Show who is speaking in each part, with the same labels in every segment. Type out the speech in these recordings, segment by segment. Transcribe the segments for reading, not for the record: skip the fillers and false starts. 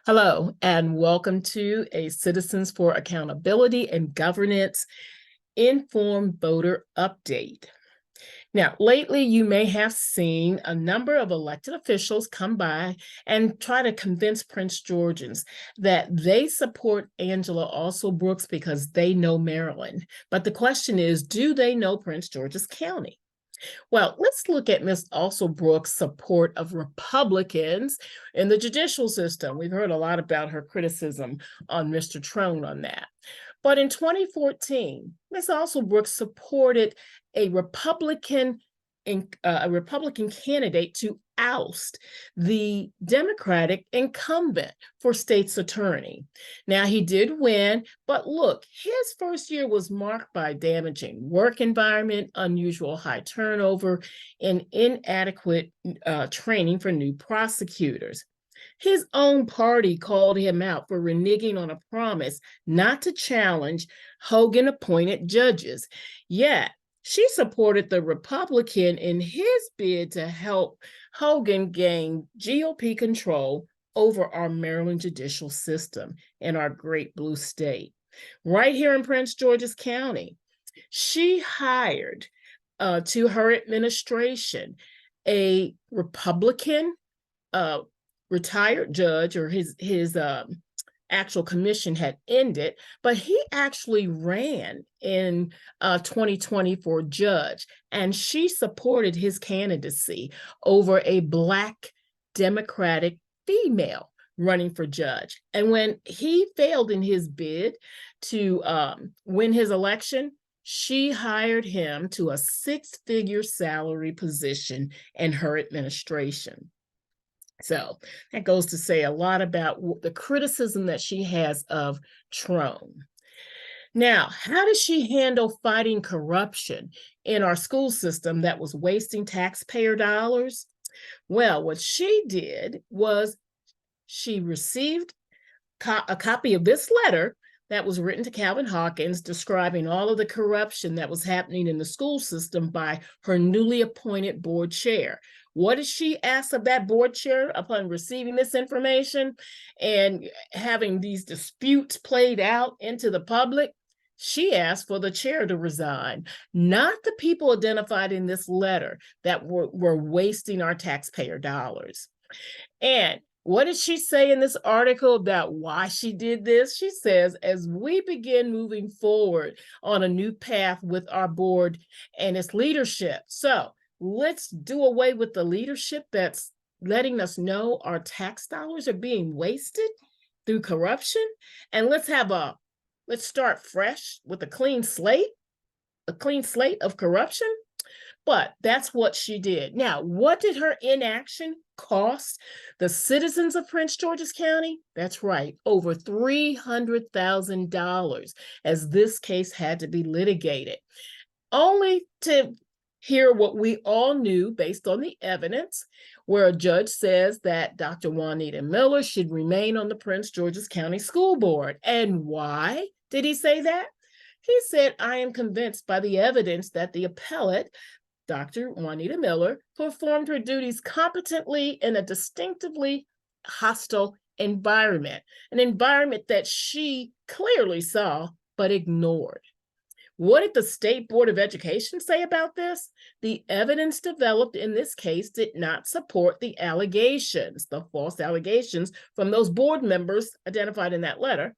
Speaker 1: Hello, and welcome to a Citizens for Accountability and Governance Informed Voter Update. Now, lately, you may have seen a number of elected officials come by and try to convince Prince Georgians that they support Angela Alsobrooks because they know Maryland. But the question is, do they know Prince George's County? Well, let's look at Ms. Alsobrooks' support of Republicans in the judicial system. We've heard a lot about her criticism on Mr. Trone on that. But in 2014, Ms. Alsobrooks supported a Republican candidate to oust the Democratic incumbent for state's attorney. Now, he did win, but look, his first year was marked by damaging work environment, unusual high turnover, and inadequate training for new prosecutors. His own party called him out for reneging on a promise not to challenge Hogan-appointed judges. Yet, she supported the Republican in his bid to help Hogan gain GOP control over our Maryland judicial system in our great blue state. Right here in Prince George's County, she hired to her administration a Republican retired judge, or his actual commission had ended, but he actually ran in 2020 for judge, and she supported his candidacy over a Black Democratic female running for judge. And when he failed in his bid to win his election, she hired him to a six-figure salary position in her administration. So that goes to say a lot about the criticism that she has of Trone. Now, how does she handle fighting corruption in our school system that was wasting taxpayer dollars? Well, what she did was she received a copy of this letter that was written to Calvin Hawkins describing all of the corruption that was happening in the school system by her newly appointed board chair. What did she ask of that board chair upon receiving this information and having these disputes played out into the public? She asked for the chair to resign, not the people identified in this letter that were wasting our taxpayer dollars. And what did she say in this article about why she did this? She says, as we begin moving forward on a new path with our board and its leadership. So let's do away with the leadership that's letting us know our tax dollars are being wasted through corruption. And let's start fresh with a clean slate of corruption. But that's what she did. Now, what did her inaction cost the citizens of Prince George's County? That's right, over $300,000, as this case had to be litigated, only to hear what we all knew based on the evidence, where a judge says that Dr. Juanita Miller should remain on the Prince George's County School Board. And why did he say that? He said, I am convinced by the evidence that the appellate, Dr. Juanita Miller, performed her duties competently in a distinctively hostile environment, an environment that she clearly saw but ignored. What did the State Board of Education say about this? The evidence developed in this case did not support the allegations, the false allegations from those board members identified in that letter,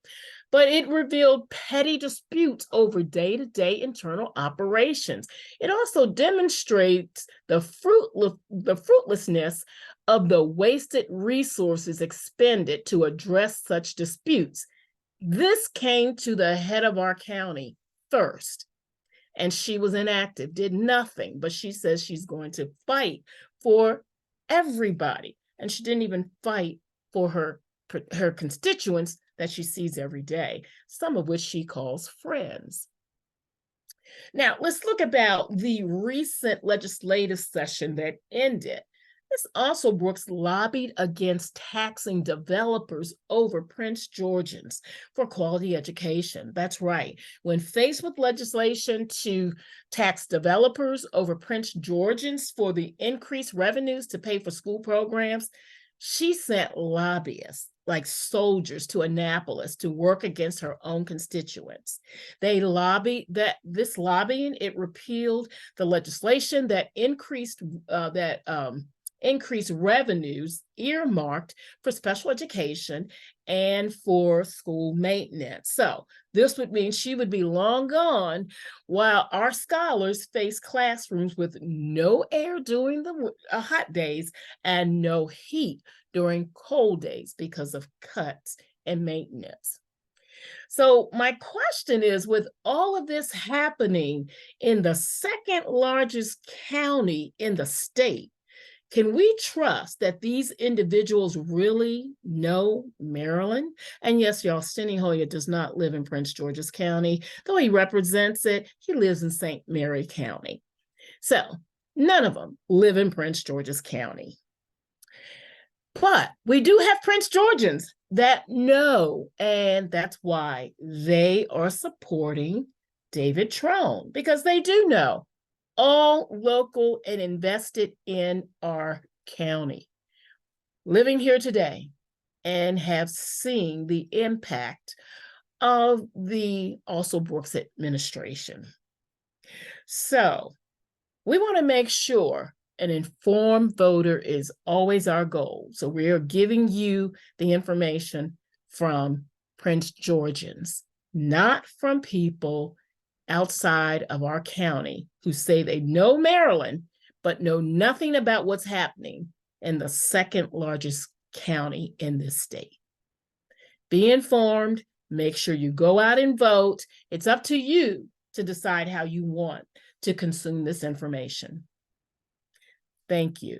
Speaker 1: but it revealed petty disputes over day-to-day internal operations. It also demonstrates the fruitlessness of the wasted resources expended to address such disputes. This came to the head of our county first, and she was inactive, did nothing, but she says she's going to fight for everybody, and she didn't even fight for her constituents that she sees every day, some of which she calls friends. Now, let's look about the recent legislative session that ended. Ms. Alsobrooks lobbied against taxing developers over Prince Georgians for quality education. That's right. When faced with legislation to tax developers over Prince Georgians for the increased revenues to pay for school programs, she sent lobbyists like soldiers to Annapolis to work against her own constituents. They lobbied that this lobbying, it repealed the legislation that increased increased revenues earmarked for special education and for school maintenance. So this would mean she would be long gone while our scholars face classrooms with no air during the hot days and no heat during cold days because of cuts and maintenance. So my question is, with all of this happening in the second largest county in the state, can we trust that these individuals really know Maryland? And yes, y'all, Steny Hoyer does not live in Prince George's County, though he represents it. He lives in St. Mary County. So none of them live in Prince George's County. But we do have Prince Georgians that know, and that's why they are supporting David Trone, because they do know, all local and invested in our county, living here today, and have seen the impact of the also Brooks administration. So we want to make sure an informed voter is always our goal. So we are giving you the information from Prince Georgians, not from people outside of our county who say they know Maryland, but know nothing about what's happening in the second largest county in this state. Be informed, make sure you go out and vote. It's up to you to decide how you want to consume this information. Thank you.